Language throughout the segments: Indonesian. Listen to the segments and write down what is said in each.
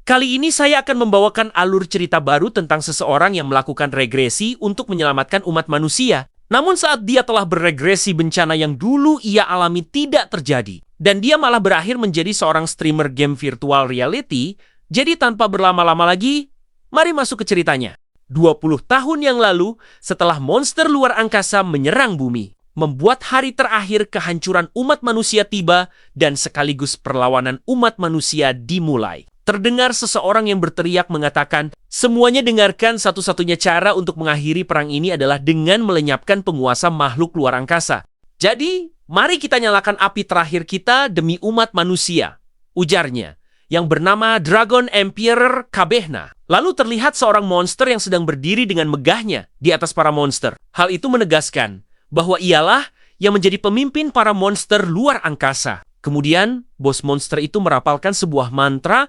Kali ini saya akan membawakan alur cerita baru tentang seseorang yang melakukan regresi untuk menyelamatkan umat manusia. Namun saat dia telah beregresi, bencana yang dulu ia alami tidak terjadi. Dan dia malah berakhir menjadi seorang streamer game virtual reality. Jadi tanpa berlama-lama lagi, mari masuk ke ceritanya. 20 tahun yang lalu, setelah monster luar angkasa menyerang bumi, membuat hari terakhir kehancuran umat manusia tiba dan sekaligus perlawanan umat manusia dimulai. Terdengar seseorang yang berteriak mengatakan, semuanya dengarkan, satu-satunya cara untuk mengakhiri perang ini adalah dengan melenyapkan penguasa makhluk luar angkasa. Jadi, mari kita nyalakan api terakhir kita demi umat manusia, ujarnya, yang bernama Dragon Emperor Kabehna. Lalu terlihat seorang monster yang sedang berdiri dengan megahnya di atas para monster. Hal itu menegaskan bahwa ialah yang menjadi pemimpin para monster luar angkasa. Kemudian, bos monster itu merapalkan sebuah mantra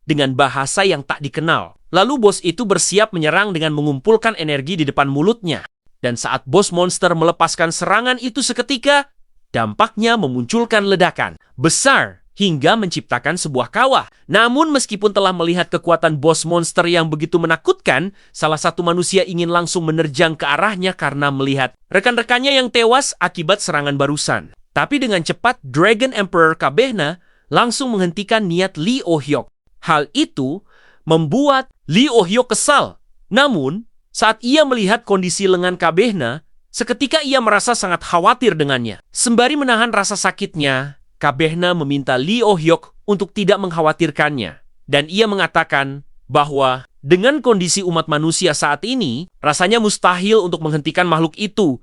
dengan bahasa yang tak dikenal. Lalu bos itu bersiap menyerang dengan mengumpulkan energi di depan mulutnya. Dan saat bos monster melepaskan serangan itu seketika, dampaknya memunculkan ledakan besar hingga menciptakan sebuah kawah. Namun meskipun telah melihat kekuatan bos monster yang begitu menakutkan, salah satu manusia ingin langsung menerjang ke arahnya karena melihat rekan-rekannya yang tewas akibat serangan barusan. Tapi dengan cepat, Dragon Emperor Kabehna langsung menghentikan niat Lee Oh-hyuk. Hal itu membuat Lee Oh-hyuk kesal. Namun, saat ia melihat kondisi lengan Kabehna, seketika ia merasa sangat khawatir dengannya. Sembari menahan rasa sakitnya, Kabehna meminta Lee Oh-hyuk untuk tidak mengkhawatirkannya. Dan ia mengatakan bahwa dengan kondisi umat manusia saat ini, rasanya mustahil untuk menghentikan makhluk itu.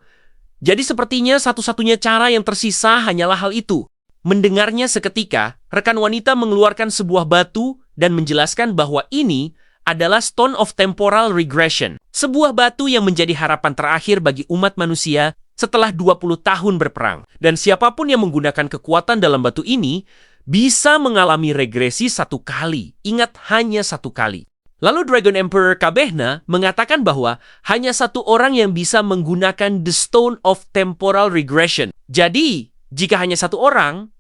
Jadi sepertinya satu-satunya cara yang tersisa hanyalah hal itu. Mendengarnya seketika, rekan wanita mengeluarkan sebuah batu dan menjelaskan bahwa ini adalah Stone of Temporal Regression, sebuah batu yang menjadi harapan terakhir bagi umat manusia setelah 20 tahun berperang. Dan siapapun yang menggunakan kekuatan dalam batu ini bisa mengalami regresi satu kali. Ingat, hanya satu kali. Lalu Dragon Emperor Kabehna mengatakan bahwa hanya satu orang yang bisa menggunakan The Stone of Temporal Regression. Jadi, jika hanya satu orang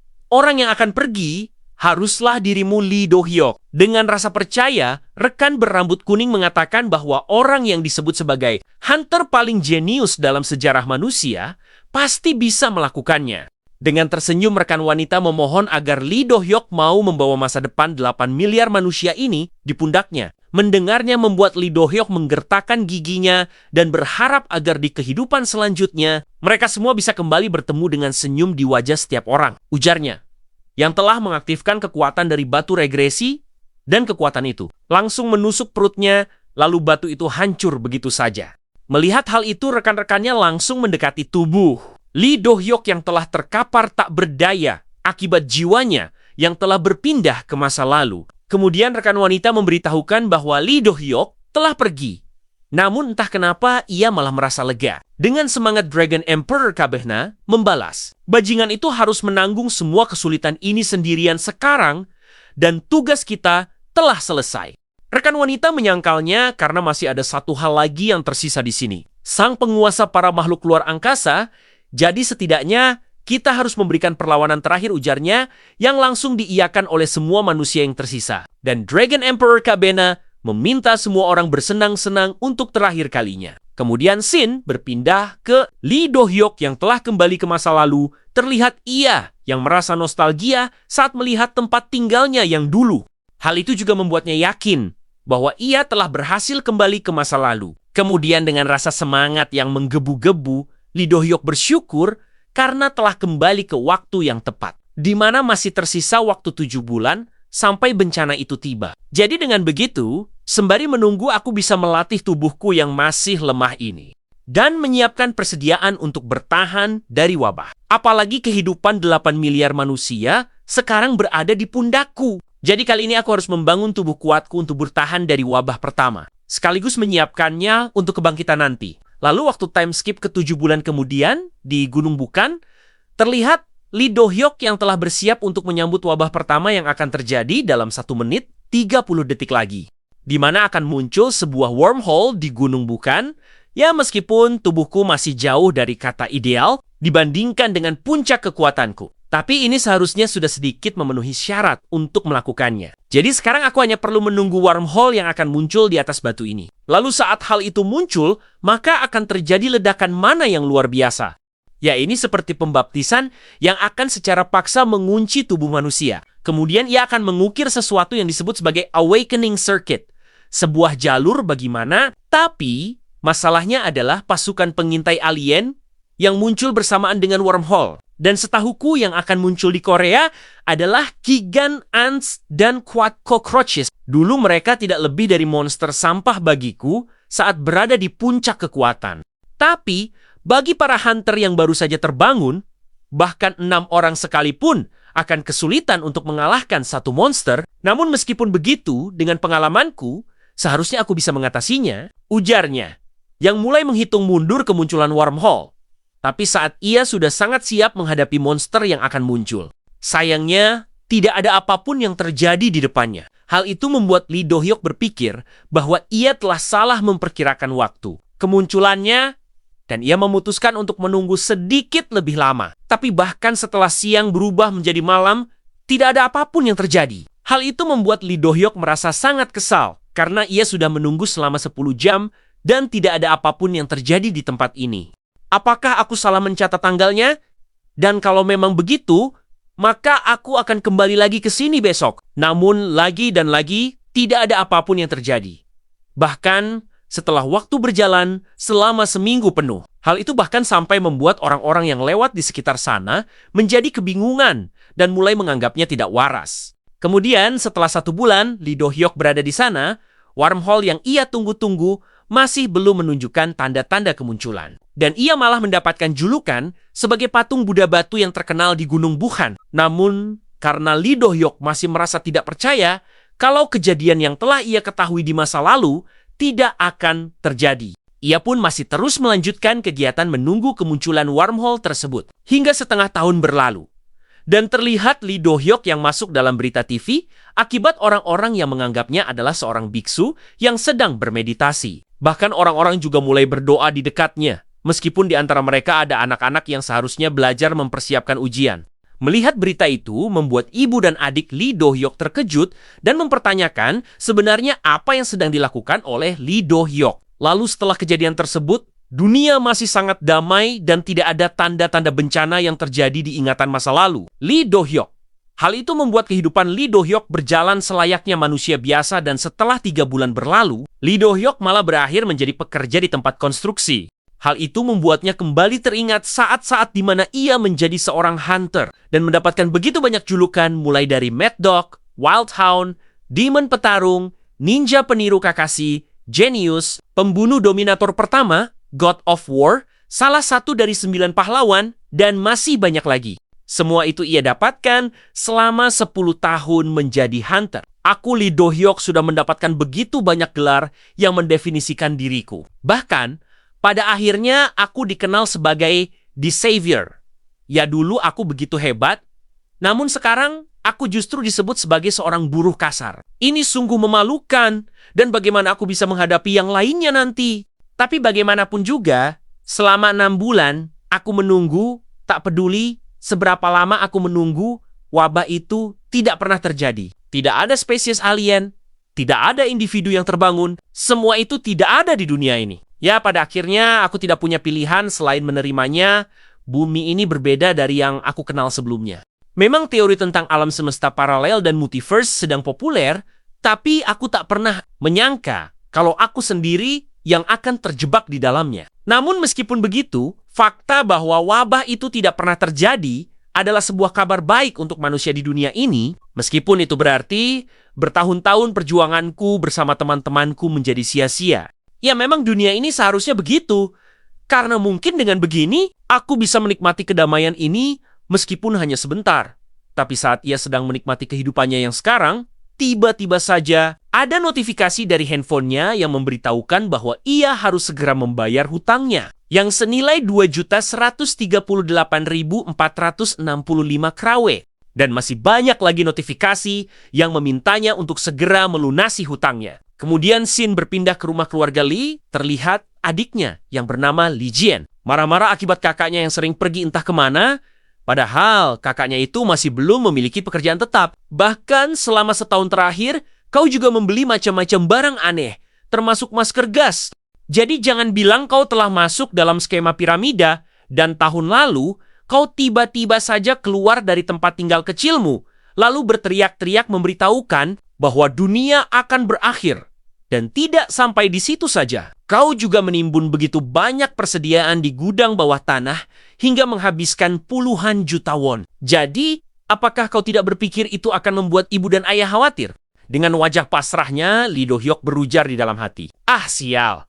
yang akan pergi haruslah dirimu Lee Do-hyuk. Dengan rasa percaya, rekan berambut kuning mengatakan bahwa orang yang disebut sebagai hunter paling jenius dalam sejarah manusia pasti bisa melakukannya. Dengan tersenyum, rekan wanita memohon agar Lee Do-hyuk mau membawa masa depan 8 miliar manusia ini di pundaknya. Mendengarnya membuat Lee Do-hyuk menggertakkan giginya dan berharap agar di kehidupan selanjutnya mereka semua bisa kembali bertemu dengan senyum di wajah setiap orang, ujarnya, yang telah mengaktifkan kekuatan dari batu regresi. Dan kekuatan itu langsung menusuk perutnya, lalu batu itu hancur begitu saja. Melihat hal itu, rekan-rekannya langsung mendekati tubuh Lee Do-hyuk yang telah terkapar tak berdaya akibat jiwanya yang telah berpindah ke masa lalu. Kemudian rekan wanita memberitahukan bahwa Lee Do-hyuk telah pergi. Namun entah kenapa ia malah merasa lega. Dengan semangat, Dragon Emperor Kabehna membalas, bajingan itu harus menanggung semua kesulitan ini sendirian sekarang, dan tugas kita telah selesai. Rekan wanita menyangkalnya karena masih ada satu hal lagi yang tersisa di sini. Sang penguasa para makhluk luar angkasa, jadi setidaknya kita harus memberikan perlawanan terakhir, ujarnya, yang langsung diiyakan oleh semua manusia yang tersisa. Dan Dragon Emperor Kabehna meminta semua orang bersenang-senang untuk terakhir kalinya. Kemudian scene berpindah ke Lee Do-hyuk yang telah kembali ke masa lalu. Terlihat ia yang merasa nostalgia saat melihat tempat tinggalnya yang dulu. Hal itu juga membuatnya yakin bahwa ia telah berhasil kembali ke masa lalu. Kemudian dengan rasa semangat yang menggebu-gebu, Lee Do-hyuk bersyukur karena telah kembali ke waktu yang tepat, di mana masih tersisa waktu 7 bulan sampai bencana itu tiba. Jadi dengan begitu, sembari menunggu, aku bisa melatih tubuhku yang masih lemah ini dan menyiapkan persediaan untuk bertahan dari wabah. Apalagi kehidupan 8 miliar manusia sekarang berada di pundakku. Jadi kali ini aku harus membangun tubuh kuatku untuk bertahan dari wabah pertama, sekaligus menyiapkannya untuk kebangkitan nanti. Lalu waktu time skip ke 7 bulan kemudian, di Gunung Bukan, terlihat Lee Do-hyuk yang telah bersiap untuk menyambut wabah pertama yang akan terjadi dalam 1 menit 30 detik lagi, di mana akan muncul sebuah wormhole di Gunung Bukan. Ya, meskipun tubuhku masih jauh dari kata ideal dibandingkan dengan puncak kekuatanku. Tapi ini seharusnya sudah sedikit memenuhi syarat untuk melakukannya. Jadi sekarang aku hanya perlu menunggu wormhole yang akan muncul di atas batu ini. Lalu saat hal itu muncul, maka akan terjadi ledakan mana yang luar biasa. Ya, ini seperti pembaptisan yang akan secara paksa mengunci tubuh manusia. Kemudian ia akan mengukir sesuatu yang disebut sebagai awakening circuit. Sebuah jalur bagaimana, tapi masalahnya adalah pasukan pengintai alien yang muncul bersamaan dengan wormhole. Dan setahuku yang akan muncul di Korea adalah Gigan Ants dan Quad Cockroaches. Dulu mereka tidak lebih dari monster sampah bagiku saat berada di puncak kekuatan. Tapi, bagi para hunter yang baru saja terbangun, bahkan 6 orang sekalipun akan kesulitan untuk mengalahkan satu monster. Namun meskipun begitu, dengan pengalamanku, seharusnya aku bisa mengatasinya, ujarnya, yang mulai menghitung mundur kemunculan wormhole. Tapi saat ia sudah sangat siap menghadapi monster yang akan muncul. Sayangnya, tidak ada apapun yang terjadi di depannya. Hal itu membuat Lee Do-hyuk berpikir bahwa ia telah salah memperkirakan waktu. Kemunculannya, dan ia memutuskan untuk menunggu sedikit lebih lama. Tapi bahkan setelah siang berubah menjadi malam, tidak ada apapun yang terjadi. Hal itu membuat Lee Do-hyuk merasa sangat kesal, karena ia sudah menunggu selama 10 jam dan tidak ada apapun yang terjadi di tempat ini. Apakah aku salah mencatat tanggalnya? Dan kalau memang begitu, maka aku akan kembali lagi ke sini besok. Namun lagi dan lagi, tidak ada apapun yang terjadi. Bahkan, setelah waktu berjalan selama seminggu penuh. Hal itu bahkan sampai membuat orang-orang yang lewat di sekitar sana menjadi kebingungan dan mulai menganggapnya tidak waras. Kemudian, setelah 1 bulan, Lee Do-hyuk berada di sana, wormhole yang ia tunggu-tunggu masih belum menunjukkan tanda-tanda kemunculan. Dan ia malah mendapatkan julukan sebagai patung Buddha batu yang terkenal di Gunung Buhan. Namun, karena Lee Do-hyuk masih merasa tidak percaya kalau kejadian yang telah ia ketahui di masa lalu tidak akan terjadi. Ia pun masih terus melanjutkan kegiatan menunggu kemunculan wormhole tersebut. Hingga setengah tahun berlalu. Dan terlihat Lee Do-hyuk yang masuk dalam berita TV akibat orang-orang yang menganggapnya adalah seorang biksu yang sedang bermeditasi. Bahkan orang-orang juga mulai berdoa di dekatnya, meskipun di antara mereka ada anak-anak yang seharusnya belajar mempersiapkan ujian. Melihat berita itu membuat ibu dan adik Lee Do-hyuk terkejut dan mempertanyakan sebenarnya apa yang sedang dilakukan oleh Lee Do-hyuk. Lalu setelah kejadian tersebut, dunia masih sangat damai dan tidak ada tanda-tanda bencana yang terjadi di ingatan masa lalu. Lee Do-hyuk. Hal itu membuat kehidupan Lee Do-hyuk berjalan selayaknya manusia biasa dan setelah 3 bulan berlalu, Lee Do-hyuk malah berakhir menjadi pekerja di tempat konstruksi. Hal itu membuatnya kembali teringat saat-saat di mana ia menjadi seorang hunter dan mendapatkan begitu banyak julukan mulai dari Mad Dog, Wild Hound, Demon Petarung, Ninja Peniru Kakashi, Genius, Pembunuh Dominator Pertama, God of War, salah satu dari 9 pahlawan, dan masih banyak lagi. Semua itu ia dapatkan selama 10 tahun menjadi hunter. Aku Lee Do-hyuk sudah mendapatkan begitu banyak gelar yang mendefinisikan diriku. Bahkan, pada akhirnya aku dikenal sebagai The Savior. Ya dulu aku begitu hebat, namun sekarang aku justru disebut sebagai seorang buruh kasar. Ini sungguh memalukan, dan bagaimana aku bisa menghadapi yang lainnya nanti? Tapi bagaimanapun juga, selama 6 bulan, aku menunggu, tak peduli seberapa lama aku menunggu, wabah itu tidak pernah terjadi. Tidak ada spesies alien, tidak ada individu yang terbangun, semua itu tidak ada di dunia ini. Ya, pada akhirnya aku tidak punya pilihan selain menerimanya. Bumi ini berbeda dari yang aku kenal sebelumnya. Memang teori tentang alam semesta paralel dan multiverse sedang populer, tapi aku tak pernah menyangka kalau aku sendiri yang akan terjebak di dalamnya. Namun meskipun begitu, fakta bahwa wabah itu tidak pernah terjadi adalah sebuah kabar baik untuk manusia di dunia ini, meskipun itu berarti bertahun-tahun perjuanganku bersama teman-temanku menjadi sia-sia. Ya memang dunia ini seharusnya begitu, karena mungkin dengan begini, aku bisa menikmati kedamaian ini meskipun hanya sebentar. Tapi saat ia sedang menikmati kehidupannya yang sekarang, tiba-tiba saja ada notifikasi dari handphonenya yang memberitahukan bahwa ia harus segera membayar hutangnya yang senilai 2.138.465 krawe. Dan masih banyak lagi notifikasi yang memintanya untuk segera melunasi hutangnya. Kemudian scene berpindah ke rumah keluarga Lee, terlihat adiknya yang bernama Lee Jien. Marah-marah akibat kakaknya yang sering pergi entah kemana, Padahal kakaknya itu masih belum memiliki pekerjaan tetap. Bahkan selama setahun terakhir, kau juga membeli macam-macam barang aneh, termasuk masker gas. Jadi jangan bilang kau telah masuk dalam skema piramida, dan tahun lalu kau tiba-tiba saja keluar dari tempat tinggal kecilmu, lalu berteriak-teriak memberitahukan bahwa dunia akan berakhir. Dan tidak sampai di situ saja. Kau juga menimbun begitu banyak persediaan di gudang bawah tanah hingga menghabiskan puluhan juta won. Jadi, apakah kau tidak berpikir itu akan membuat ibu dan ayah khawatir? Dengan wajah pasrahnya, Lee Do-hyuk berujar di dalam hati. Ah, sial.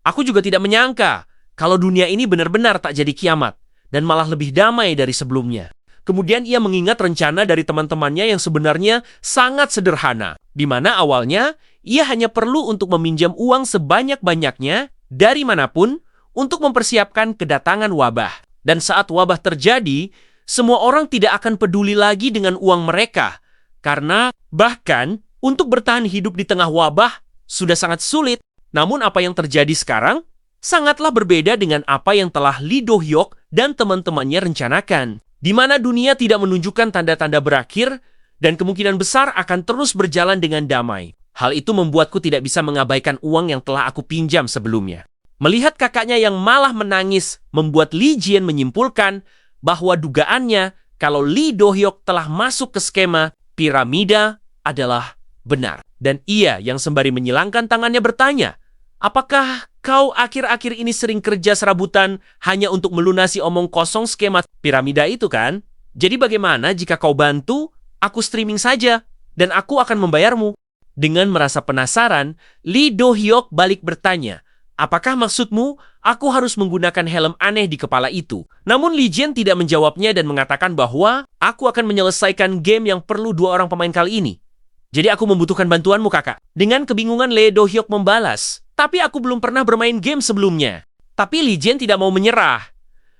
Aku juga tidak menyangka kalau dunia ini benar-benar tak jadi kiamat dan malah lebih damai dari sebelumnya. Kemudian ia mengingat rencana dari teman-temannya yang sebenarnya sangat sederhana, di mana awalnya ia hanya perlu untuk meminjam uang sebanyak-banyaknya dari manapun untuk mempersiapkan kedatangan wabah. Dan saat wabah terjadi, semua orang tidak akan peduli lagi dengan uang mereka, karena bahkan untuk bertahan hidup di tengah wabah sudah sangat sulit. Namun apa yang terjadi sekarang sangatlah berbeda dengan apa yang telah Lee Do-hyuk dan teman-temannya rencanakan, di mana dunia tidak menunjukkan tanda-tanda berakhir dan kemungkinan besar akan terus berjalan dengan damai. Hal itu membuatku tidak bisa mengabaikan uang yang telah aku pinjam sebelumnya. Melihat kakaknya yang malah menangis membuat Lee Jien menyimpulkan bahwa dugaannya kalau Lee Do-hyuk telah masuk ke skema piramida adalah benar. Dan ia yang sembari menyilangkan tangannya bertanya, apakah kau akhir-akhir ini sering kerja serabutan hanya untuk melunasi omong kosong skema piramida itu kan? Jadi bagaimana jika kau bantu, aku streaming saja, dan aku akan membayarmu. Dengan merasa penasaran, Lee Do-hyuk balik bertanya, apakah maksudmu aku harus menggunakan helm aneh di kepala itu? Namun Lee Jien tidak menjawabnya dan mengatakan bahwa aku akan menyelesaikan game yang perlu 2 orang pemain kali ini. Jadi aku membutuhkan bantuanmu, kakak. Dengan kebingungan Lee Do-hyuk membalas, tapi aku belum pernah bermain game sebelumnya. Tapi Lee Jien tidak mau menyerah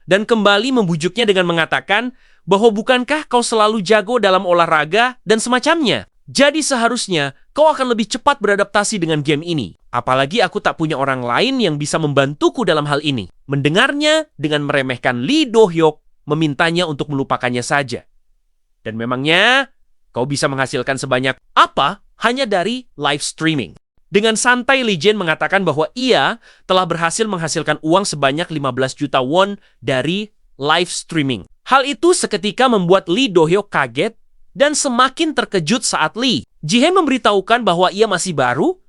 dan kembali membujuknya dengan mengatakan bahwa bukankah kau selalu jago dalam olahraga dan semacamnya? Jadi seharusnya kau akan lebih cepat beradaptasi dengan game ini. Apalagi aku tak punya orang lain yang bisa membantuku dalam hal ini. Mendengarnya dengan meremehkan Lee Do-hyuk, memintanya untuk melupakannya saja. Dan memangnya kau bisa menghasilkan sebanyak apa hanya dari live streaming? Dengan santai Lee Jien mengatakan bahwa ia telah berhasil menghasilkan uang sebanyak 15 juta won dari live streaming. Hal itu seketika membuat Lee Do-hyuk kaget dan semakin terkejut saat Lee Ji-hae memberitahukan bahwa ia masih baru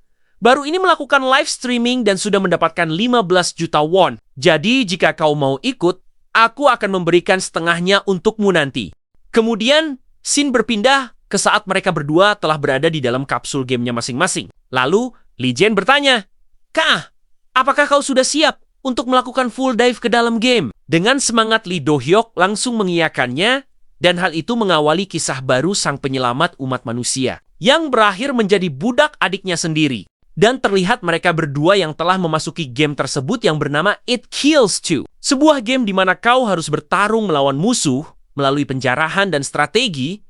ini melakukan live streaming dan sudah mendapatkan 15 juta won. Jadi jika kau mau ikut, aku akan memberikan setengahnya untukmu nanti. Kemudian, scene berpindah ke saat mereka berdua telah berada di dalam kapsul gamenya masing-masing. Lalu, Lee Jien bertanya, Kak, apakah kau sudah siap untuk melakukan full dive ke dalam game? Dengan semangat Lee Do-hyuk langsung mengiyakannya, dan hal itu mengawali kisah baru sang penyelamat umat manusia, yang berakhir menjadi budak adiknya sendiri. Dan terlihat mereka berdua yang telah memasuki game tersebut yang bernama It Kills 2. Sebuah game di mana kau harus bertarung melawan musuh melalui penjarahan dan strategi.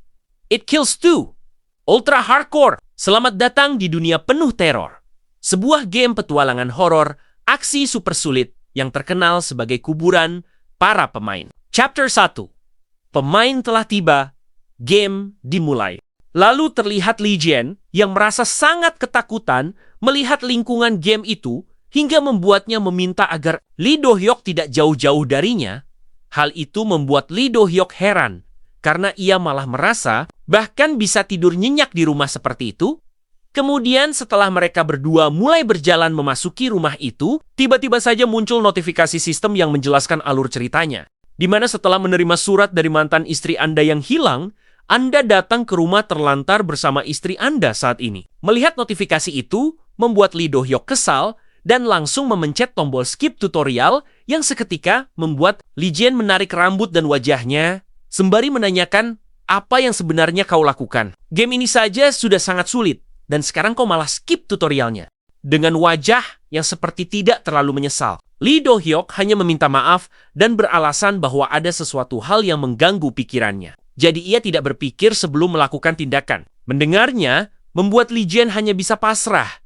It Kills 2. Ultra Hardcore. Selamat datang di dunia penuh teror. Sebuah game petualangan horor, aksi super sulit yang terkenal sebagai kuburan para pemain. Chapter 1. Pemain telah tiba, game dimulai. Lalu terlihat Lee Jien yang merasa sangat ketakutan melihat lingkungan game itu hingga membuatnya meminta agar Lee Do-hyuk tidak jauh-jauh darinya. Hal itu membuat Lee Do-hyuk heran karena ia malah merasa bahkan bisa tidur nyenyak di rumah seperti itu. Kemudian setelah mereka berdua mulai berjalan memasuki rumah itu, tiba-tiba saja muncul notifikasi sistem yang menjelaskan alur ceritanya. Di mana setelah menerima surat dari mantan istri Anda yang hilang, Anda datang ke rumah terlantar bersama istri Anda saat ini. Melihat notifikasi itu, membuat Lee Do-hyuk kesal dan langsung memencet tombol skip tutorial yang seketika membuat Lee Jien menarik rambut dan wajahnya, sembari menanyakan apa yang sebenarnya kau lakukan. Game ini saja sudah sangat sulit, dan sekarang kau malah skip tutorialnya. Dengan wajah yang seperti tidak terlalu menyesal, Lee Do-hyuk hanya meminta maaf dan beralasan bahwa ada sesuatu hal yang mengganggu pikirannya. Jadi ia tidak berpikir sebelum melakukan tindakan. Mendengarnya, membuat Lee Jien hanya bisa pasrah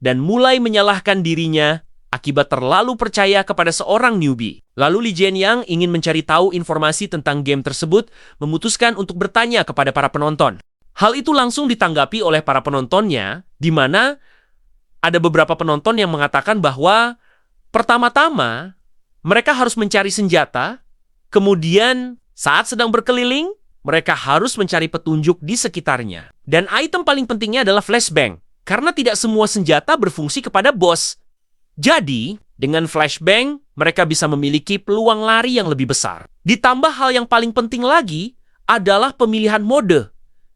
dan mulai menyalahkan dirinya akibat terlalu percaya kepada seorang newbie. Lalu Li Jian yang ingin mencari tahu informasi tentang game tersebut memutuskan untuk bertanya kepada para penonton. Hal itu langsung ditanggapi oleh para penontonnya, di mana ada beberapa penonton yang mengatakan bahwa pertama-tama mereka harus mencari senjata, kemudian saat sedang berkeliling, mereka harus mencari petunjuk di sekitarnya. Dan item paling pentingnya adalah flashbang, karena tidak semua senjata berfungsi kepada bos. Jadi, dengan flashbang, mereka bisa memiliki peluang lari yang lebih besar. Ditambah hal yang paling penting lagi adalah pemilihan mode.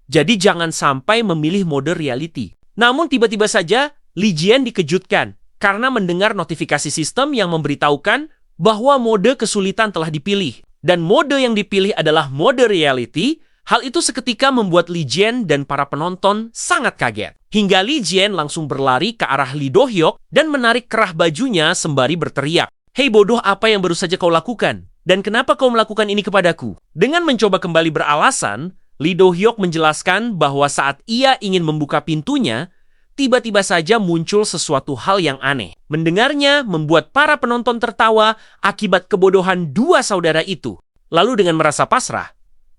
Jadi jangan sampai memilih mode reality. Namun tiba-tiba saja, Li Jian dikejutkan karena mendengar notifikasi sistem yang memberitahukan bahwa mode kesulitan telah dipilih. Dan mode yang dipilih adalah mode reality. Hal itu seketika membuat Li Jian dan para penonton sangat kaget. Hingga Li Jian langsung berlari ke arah Lee Do-hyuk dan menarik kerah bajunya sembari berteriak, "Hei bodoh, apa yang baru saja kau lakukan? Dan kenapa kau melakukan ini kepadaku?" Dengan mencoba kembali beralasan, Lee Do-hyuk menjelaskan bahwa saat ia ingin membuka pintunya, tiba-tiba saja muncul sesuatu hal yang aneh. Mendengarnya membuat para penonton tertawa akibat kebodohan dua saudara itu. Lalu dengan merasa pasrah,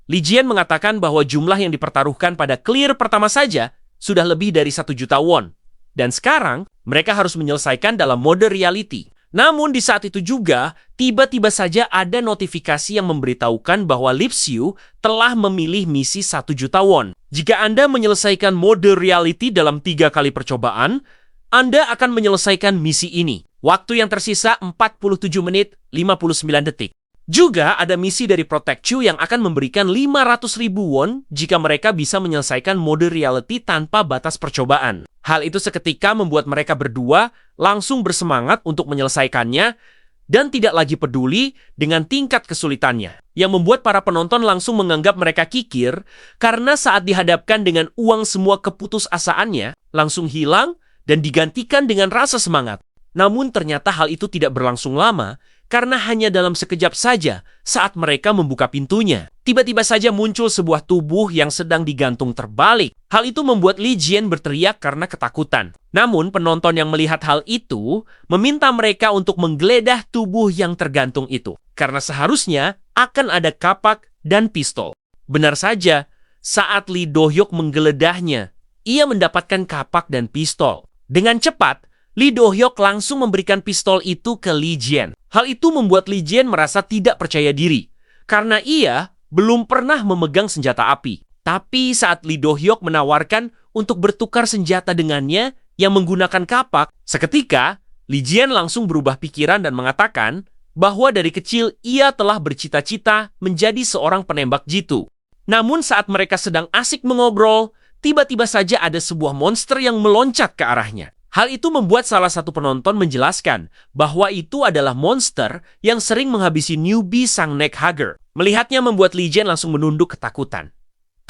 Li Jian mengatakan bahwa jumlah yang dipertaruhkan pada clear pertama saja sudah lebih dari 1 juta won. Dan sekarang, mereka harus menyelesaikan dalam mode reality. Namun di saat itu juga, tiba-tiba saja ada notifikasi yang memberitahukan bahwa Lipsyu telah memilih misi 1 juta won. Jika Anda menyelesaikan mode reality dalam 3 kali percobaan, Anda akan menyelesaikan misi ini. Waktu yang tersisa 47 menit 59 detik. Juga ada misi dari Protect You yang akan memberikan 500.000 won jika mereka bisa menyelesaikan mode reality tanpa batas percobaan. Hal itu seketika membuat mereka berdua langsung bersemangat untuk menyelesaikannya dan tidak lagi peduli dengan tingkat kesulitannya. Yang membuat para penonton langsung menganggap mereka kikir karena saat dihadapkan dengan uang semua keputusasaannya langsung hilang dan digantikan dengan rasa semangat. Namun ternyata hal itu tidak berlangsung lama karena hanya dalam sekejap saja saat mereka membuka pintunya. Tiba-tiba saja muncul sebuah tubuh yang sedang digantung terbalik. Hal itu membuat Li Jian berteriak karena ketakutan. Namun penonton yang melihat hal itu meminta mereka untuk menggeledah tubuh yang tergantung itu. Karena seharusnya akan ada kapak dan pistol. Benar saja, saat Lee Do-hyuk menggeledahnya, ia mendapatkan kapak dan pistol. Dengan cepat, Lee Do-hyuk langsung memberikan pistol itu ke Li Jian. Hal itu membuat Li Jian merasa tidak percaya diri, karena ia belum pernah memegang senjata api. Tapi saat Lee Do-hyuk menawarkan untuk bertukar senjata dengannya yang menggunakan kapak, seketika Li Jian langsung berubah pikiran dan mengatakan bahwa dari kecil ia telah bercita-cita menjadi seorang penembak jitu. Namun saat mereka sedang asik mengobrol, tiba-tiba saja ada sebuah monster yang meloncat ke arahnya. Hal itu membuat salah satu penonton menjelaskan bahwa itu adalah monster yang sering menghabisi newbie sang neck hugger. Melihatnya membuat Li Jian langsung menunduk ketakutan.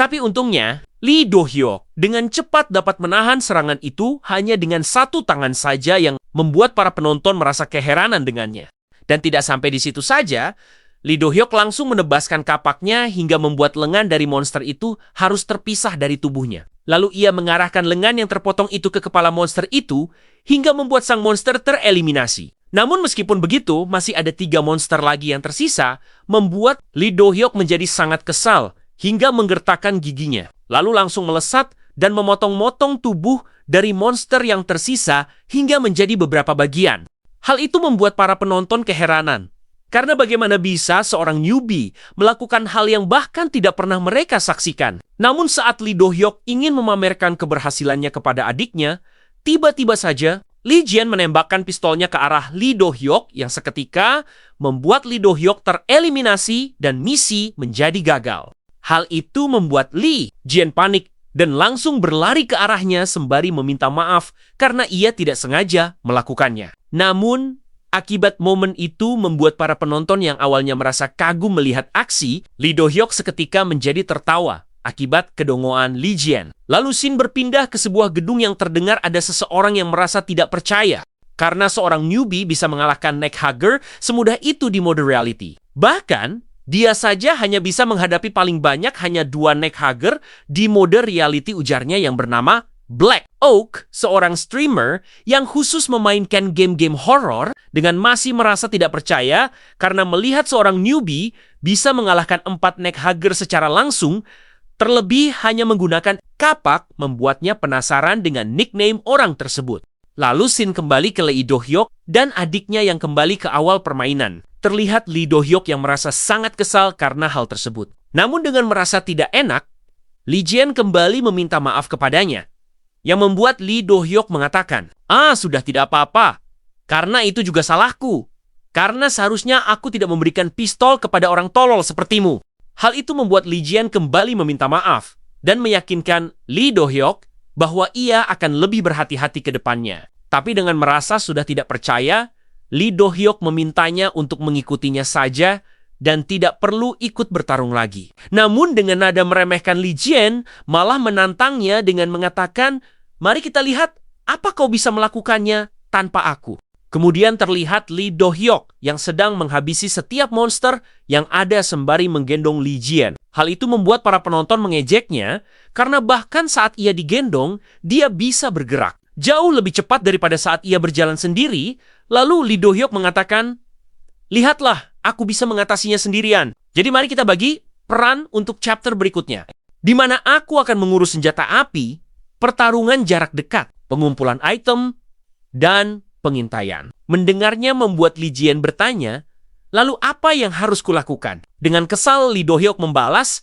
Tapi untungnya, Lee Do-hyuk dengan cepat dapat menahan serangan itu hanya dengan satu tangan saja yang membuat para penonton merasa keheranan dengannya. Dan tidak sampai di situ saja, Lee Do-hyuk langsung menebaskan kapaknya hingga membuat lengan dari monster itu harus terpisah dari tubuhnya. Lalu ia mengarahkan lengan yang terpotong itu ke kepala monster itu hingga membuat sang monster tereliminasi. Namun meskipun begitu, masih ada 3 monster lagi yang tersisa, membuat Lee Do-hyuk menjadi sangat kesal hingga menggertakkan giginya. Lalu langsung melesat dan memotong-motong tubuh dari monster yang tersisa hingga menjadi beberapa bagian. Hal itu membuat para penonton keheranan. Karena bagaimana bisa seorang newbie melakukan hal yang bahkan tidak pernah mereka saksikan. Namun saat Lee Do-hyuk ingin memamerkan keberhasilannya kepada adiknya, tiba-tiba saja Li Jian menembakkan pistolnya ke arah Lee Do-hyuk yang seketika membuat Lee Do-hyuk tereliminasi dan misi menjadi gagal. Hal itu membuat Li Jian panik dan langsung berlari ke arahnya sembari meminta maaf karena ia tidak sengaja melakukannya. Namun, akibat momen itu membuat para penonton yang awalnya merasa kagum melihat aksi, Lee Do-hyuk seketika menjadi tertawa akibat kedongoan Li Jian. Lalu scene berpindah ke sebuah gedung yang terdengar ada seseorang yang merasa tidak percaya karena seorang newbie bisa mengalahkan neck hugger semudah itu di mode reality. Bahkan, dia saja hanya bisa menghadapi paling banyak hanya 2 neck hugger di mode reality, ujarnya yang bernama Black Oak, seorang streamer yang khusus memainkan game-game horor dengan masih merasa tidak percaya karena melihat seorang newbie bisa mengalahkan 4 neckhugger secara langsung, terlebih hanya menggunakan kapak membuatnya penasaran dengan nickname orang tersebut. Lalu Shin kembali ke Lee Do-hyuk dan adiknya yang kembali ke awal permainan. Terlihat Lee Do-hyuk yang merasa sangat kesal karena hal tersebut. Namun dengan merasa tidak enak, Lee Jien kembali meminta maaf kepadanya, yang membuat Lee Do-hyuk mengatakan, sudah tidak apa-apa, karena itu juga salahku. Karena seharusnya aku tidak memberikan pistol kepada orang tolol sepertimu. Hal itu membuat Lee Jien kembali meminta maaf dan meyakinkan Lee Do-hyuk bahwa ia akan lebih berhati-hati ke depannya. Tapi dengan merasa sudah tidak percaya, Lee Do-hyuk memintanya untuk mengikutinya saja dan tidak perlu ikut bertarung lagi. Namun dengan nada meremehkan Lee Jien, malah menantangnya dengan mengatakan, mari kita lihat apa kau bisa melakukannya tanpa aku. Kemudian terlihat Lee Do-hyuk yang sedang menghabisi setiap monster yang ada sembari menggendong Lee Jien. Hal itu membuat para penonton mengejeknya karena bahkan saat ia digendong, dia bisa bergerak. Jauh lebih cepat daripada saat ia berjalan sendiri. Lalu Lee Do-hyuk mengatakan, lihatlah, aku bisa mengatasinya sendirian. Jadi mari kita bagi peran untuk chapter berikutnya, di mana aku akan mengurus senjata api, pertarungan jarak dekat, pengumpulan item, dan pengintaian. Mendengarnya membuat Lee Jien bertanya, lalu apa yang harus kulakukan? Dengan kesal, Lee Do-hyuk membalas,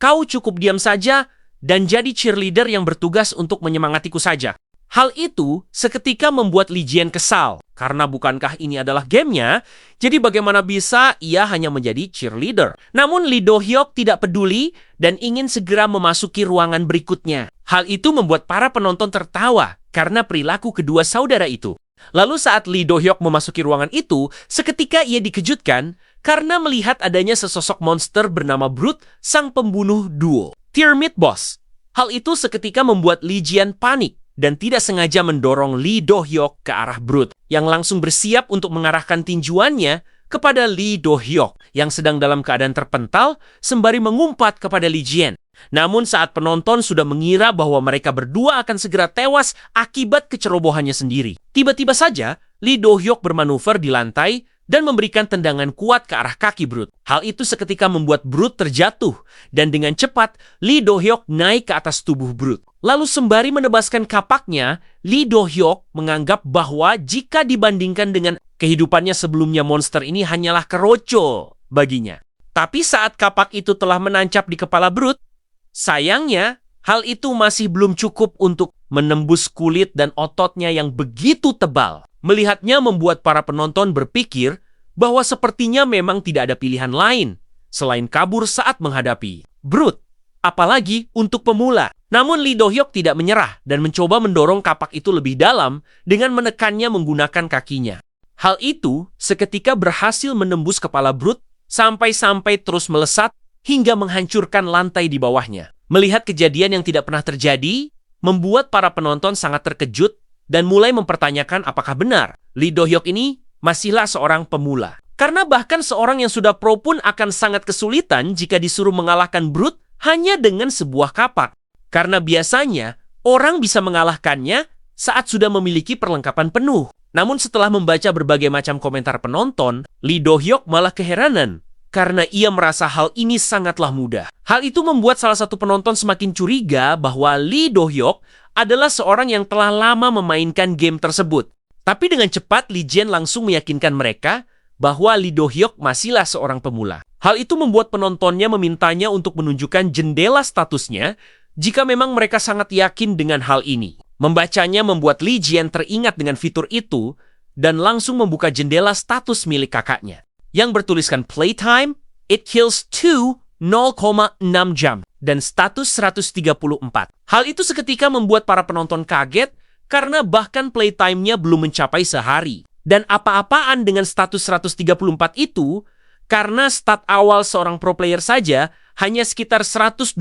kau cukup diam saja dan jadi cheerleader yang bertugas untuk menyemangatiku saja. Hal itu seketika membuat Lee Jien kesal, karena bukankah ini adalah gamenya, jadi bagaimana bisa ia hanya menjadi cheerleader? Namun Lee Do-hyuk tidak peduli dan ingin segera memasuki ruangan berikutnya. Hal itu membuat para penonton tertawa karena perilaku kedua saudara itu. Lalu saat Lee Do-hyuk memasuki ruangan itu, seketika ia dikejutkan karena melihat adanya sesosok monster bernama Brute, sang pembunuh duo. Tyrmit Boss. Hal itu seketika membuat Lee Jien panik dan tidak sengaja mendorong Lee Do-hyuk ke arah Brute, yang langsung bersiap untuk mengarahkan tinjuannya kepada Lee Do-hyuk yang sedang dalam keadaan terpental sembari mengumpat kepada Lee Jien. Namun saat penonton sudah mengira bahwa mereka berdua akan segera tewas akibat kecerobohannya sendiri, tiba-tiba saja Lee Do-hyuk bermanuver di lantai dan memberikan tendangan kuat ke arah kaki Brute. Hal itu seketika membuat Brute terjatuh, dan dengan cepat Lee Do-hyuk naik ke atas tubuh Brute. Lalu sembari menebaskan kapaknya, Lee Do-hyuk menganggap bahwa jika dibandingkan dengan kehidupannya sebelumnya, monster ini hanyalah keroco baginya. Tapi saat kapak itu telah menancap di kepala Brute, sayangnya hal itu masih belum cukup untuk menembus kulit dan ototnya yang begitu tebal. Melihatnya membuat para penonton berpikir bahwa sepertinya memang tidak ada pilihan lain selain kabur saat menghadapi Brute, apalagi untuk pemula. Namun Lee Do-hyuk tidak menyerah dan mencoba mendorong kapak itu lebih dalam dengan menekannya menggunakan kakinya. Hal itu seketika berhasil menembus kepala Brute sampai-sampai terus melesat hingga menghancurkan lantai di bawahnya. Melihat kejadian yang tidak pernah terjadi, membuat para penonton sangat terkejut dan mulai mempertanyakan apakah benar Lee Do-hyuk ini masihlah seorang pemula. Karena bahkan seorang yang sudah pro pun akan sangat kesulitan jika disuruh mengalahkan Brute hanya dengan sebuah kapak. Karena biasanya orang bisa mengalahkannya saat sudah memiliki perlengkapan penuh. Namun setelah membaca berbagai macam komentar penonton, Lee Do-hyuk malah keheranan karena ia merasa hal ini sangatlah mudah. Hal itu membuat salah satu penonton semakin curiga bahwa Lee Do-hyuk adalah seorang yang telah lama memainkan game tersebut. Tapi dengan cepat Lee Jien langsung meyakinkan mereka bahwa Lee Do-hyuk masihlah seorang pemula. Hal itu membuat penontonnya memintanya untuk menunjukkan jendela statusnya jika memang mereka sangat yakin dengan hal ini. Membacanya membuat Lee Jien teringat dengan fitur itu dan langsung membuka jendela status milik kakaknya yang bertuliskan Playtime, It Kills 2, 0,6 jam, dan status 134. Hal itu seketika membuat para penonton kaget karena bahkan playtime-nya belum mencapai sehari. Dan apa-apaan dengan status 134 itu, karena stat awal seorang pro player saja hanya sekitar 125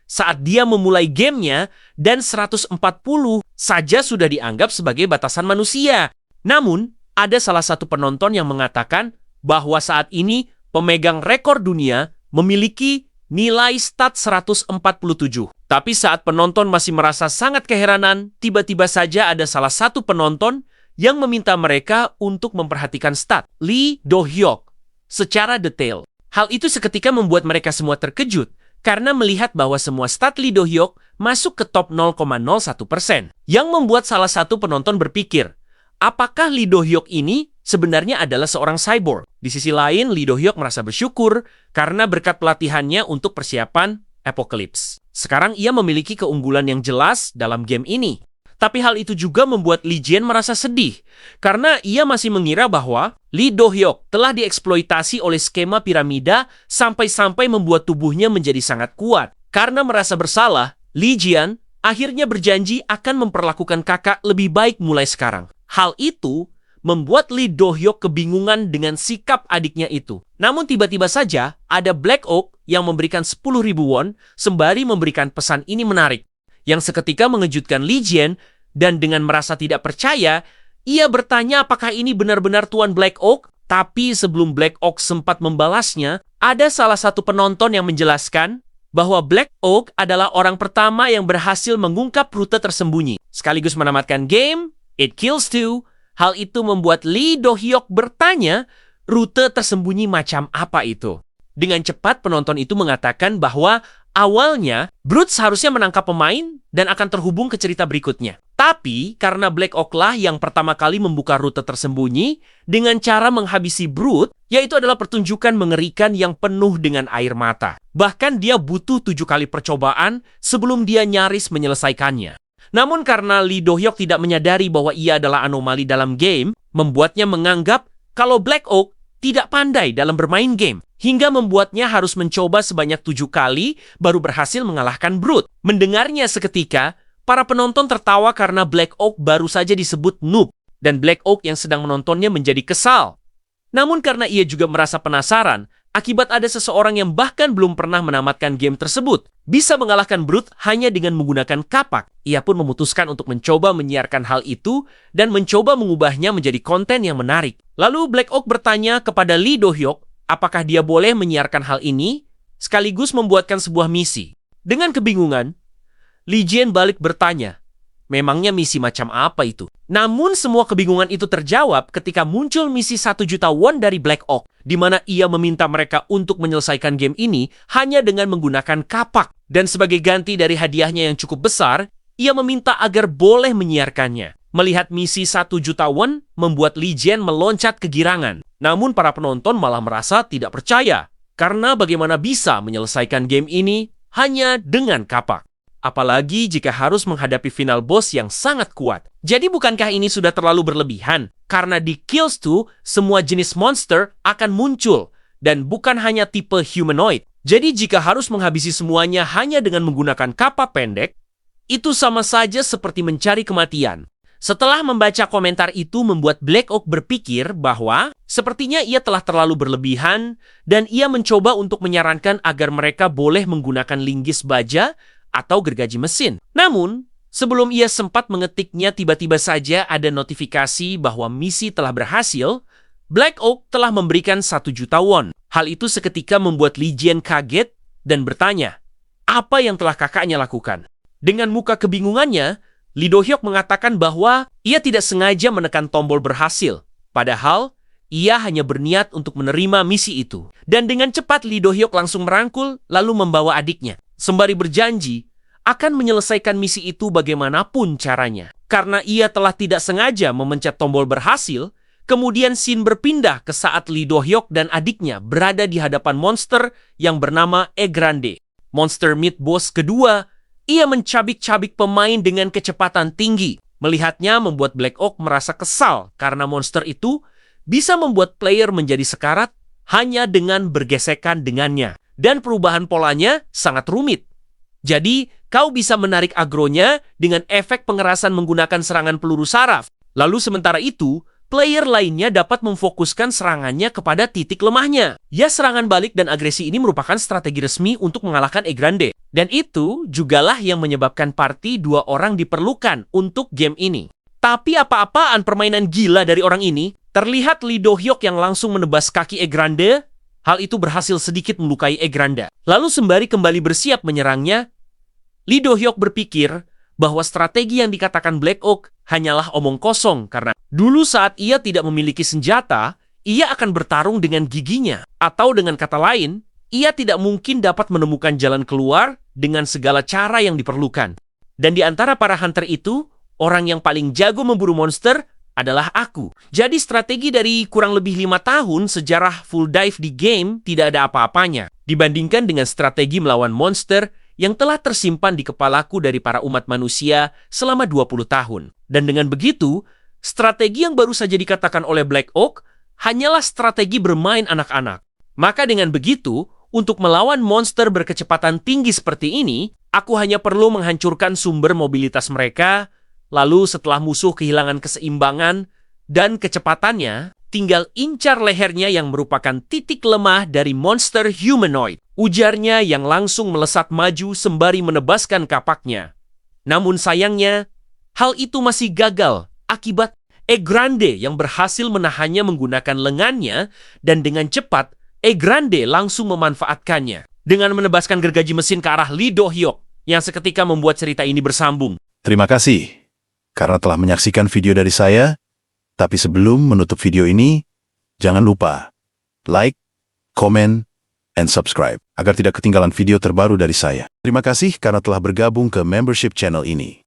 saat dia memulai gamenya, dan 140 saja sudah dianggap sebagai batasan manusia. Namun, ada salah satu penonton yang mengatakan bahwa saat ini pemegang rekor dunia memiliki nilai stat 147. Tapi saat penonton masih merasa sangat keheranan, tiba-tiba saja ada salah satu penonton yang meminta mereka untuk memperhatikan stat Lee Do-hyuk secara detail. Hal itu seketika membuat mereka semua terkejut karena melihat bahwa semua stat Lee Do-hyuk masuk ke top 0,01%, yang membuat salah satu penonton berpikir, apakah Lee Do-hyuk ini sebenarnya adalah seorang cyborg? Di sisi lain, Lee Do-hyuk merasa bersyukur karena berkat pelatihannya untuk persiapan Apocalypse. Sekarang ia memiliki keunggulan yang jelas dalam game ini. Tapi hal itu juga membuat Lee Jien merasa sedih, karena ia masih mengira bahwa Lee Do-hyuk telah dieksploitasi oleh skema piramida sampai-sampai membuat tubuhnya menjadi sangat kuat. Karena merasa bersalah, Lee Jien akhirnya berjanji akan memperlakukan kakak lebih baik mulai sekarang. Hal itu membuat Lee Do-hyuk kebingungan dengan sikap adiknya itu. Namun tiba-tiba saja ada Black Oak yang memberikan 10.000 won sembari memberikan pesan ini menarik, yang seketika mengejutkan Lee Jien, dan dengan merasa tidak percaya, ia bertanya apakah ini benar-benar Tuan Black Oak. Tapi sebelum Black Oak sempat membalasnya, ada salah satu penonton yang menjelaskan bahwa Black Oak adalah orang pertama yang berhasil mengungkap rute tersembunyi, sekaligus menamatkan game It Kills 2. Hal itu membuat Lee Do-hyuk bertanya, rute tersembunyi macam apa itu? Dengan cepat penonton itu mengatakan bahwa awalnya Brute seharusnya menangkap pemain dan akan terhubung ke cerita berikutnya. Tapi karena Black Oak lah yang pertama kali membuka rute tersembunyi dengan cara menghabisi Brute, yaitu adalah pertunjukan mengerikan yang penuh dengan air mata. Bahkan dia butuh 7 kali percobaan sebelum dia nyaris menyelesaikannya. Namun karena Lee Do-hyuk tidak menyadari bahwa ia adalah anomali dalam game, membuatnya menganggap kalau Black Oak tidak pandai dalam bermain game, hingga membuatnya harus mencoba sebanyak 7 kali baru berhasil mengalahkan Brute. Mendengarnya seketika, para penonton tertawa karena Black Oak baru saja disebut noob, dan Black Oak yang sedang menontonnya menjadi kesal. Namun karena ia juga merasa penasaran, akibat ada seseorang yang bahkan belum pernah menamatkan game tersebut bisa mengalahkan Brute hanya dengan menggunakan kapak, ia pun memutuskan untuk mencoba menyiarkan hal itu dan mencoba mengubahnya menjadi konten yang menarik. Lalu Black Oak bertanya kepada Lee Do-hyuk apakah dia boleh menyiarkan hal ini, sekaligus membuatkan sebuah misi. Dengan kebingungan, Lee Jien balik bertanya, memangnya misi macam apa itu? Namun semua kebingungan itu terjawab ketika muncul misi 1 juta won dari Black Oak, di mana ia meminta mereka untuk menyelesaikan game ini hanya dengan menggunakan kapak. Dan sebagai ganti dari hadiahnya yang cukup besar, ia meminta agar boleh menyiarkannya. Melihat misi 1 juta won membuat Lee Jien meloncat kegirangan. Namun para penonton malah merasa tidak percaya, karena bagaimana bisa menyelesaikan game ini hanya dengan kapak. Apalagi jika harus menghadapi final boss yang sangat kuat. Jadi bukankah ini sudah terlalu berlebihan? Karena di Kills 2, semua jenis monster akan muncul, dan bukan hanya tipe humanoid. Jadi jika harus menghabisi semuanya hanya dengan menggunakan kapak pendek, itu sama saja seperti mencari kematian. Setelah membaca komentar itu membuat Black Oak berpikir bahwa sepertinya ia telah terlalu berlebihan, dan ia mencoba untuk menyarankan agar mereka boleh menggunakan linggis baja atau gergaji mesin. Namun, sebelum ia sempat mengetiknya, tiba-tiba saja ada notifikasi bahwa misi telah berhasil. Black Oak telah memberikan 1 juta won. Hal itu seketika membuat Lee Jien kaget dan bertanya, apa yang telah kakaknya lakukan? Dengan muka kebingungannya, Lee Do-hyuk mengatakan bahwa ia tidak sengaja menekan tombol berhasil. Padahal, ia hanya berniat untuk menerima misi itu. Dan dengan cepat Lee Do-hyuk langsung merangkul lalu membawa adiknya, sembari berjanji akan menyelesaikan misi itu bagaimanapun caranya. Karena ia telah tidak sengaja memencet tombol berhasil, kemudian scene berpindah ke saat Lee Do-hyuk dan adiknya berada di hadapan monster yang bernama Egrande. Monster Meat Boss kedua, ia mencabik-cabik pemain dengan kecepatan tinggi. Melihatnya membuat Black Oak merasa kesal karena monster itu bisa membuat player menjadi sekarat hanya dengan bergesekan dengannya. Dan perubahan polanya sangat rumit. Jadi, kau bisa menarik agronya dengan efek pengerasan menggunakan serangan peluru saraf. Lalu sementara itu, player lainnya dapat memfokuskan serangannya kepada titik lemahnya. Ya, serangan balik dan agresi ini merupakan strategi resmi untuk mengalahkan Egrande. Dan itu jugalah yang menyebabkan party 2 orang diperlukan untuk game ini. Tapi apa-apaan permainan gila dari orang ini? Terlihat Lee Do-hyuk yang langsung menebas kaki Egrande. Hal itu berhasil sedikit melukai Egrande. Lalu sembari kembali bersiap menyerangnya, Lee Do-hyuk berpikir bahwa strategi yang dikatakan Black Oak hanyalah omong kosong karena dulu saat ia tidak memiliki senjata, ia akan bertarung dengan giginya. Atau dengan kata lain, ia tidak mungkin dapat menemukan jalan keluar dengan segala cara yang diperlukan. Dan di antara para hunter itu, orang yang paling jago memburu monster adalah aku. Jadi strategi dari kurang lebih 5 tahun sejarah full dive di game tidak ada apa-apanya dibandingkan dengan strategi melawan monster yang telah tersimpan di kepalaku dari para umat manusia selama 20 tahun. Dan dengan begitu, strategi yang baru saja dikatakan oleh Black Oak hanyalah strategi bermain anak-anak. Maka dengan begitu, untuk melawan monster berkecepatan tinggi seperti ini, aku hanya perlu menghancurkan sumber mobilitas mereka. Lalu setelah musuh kehilangan keseimbangan dan kecepatannya, tinggal incar lehernya yang merupakan titik lemah dari monster humanoid. Ujarnya yang langsung melesat maju sembari menebaskan kapaknya. Namun sayangnya, hal itu masih gagal akibat Grande yang berhasil menahannya menggunakan lengannya dan dengan cepat Grande langsung memanfaatkannya dengan menebaskan gergaji mesin ke arah Lee Do-hyuk yang seketika membuat cerita ini bersambung. Terima kasih karena telah menyaksikan video dari saya, tapi sebelum menutup video ini, jangan lupa like, comment, and subscribe agar tidak ketinggalan video terbaru dari saya. Terima kasih karena telah bergabung ke membership channel ini.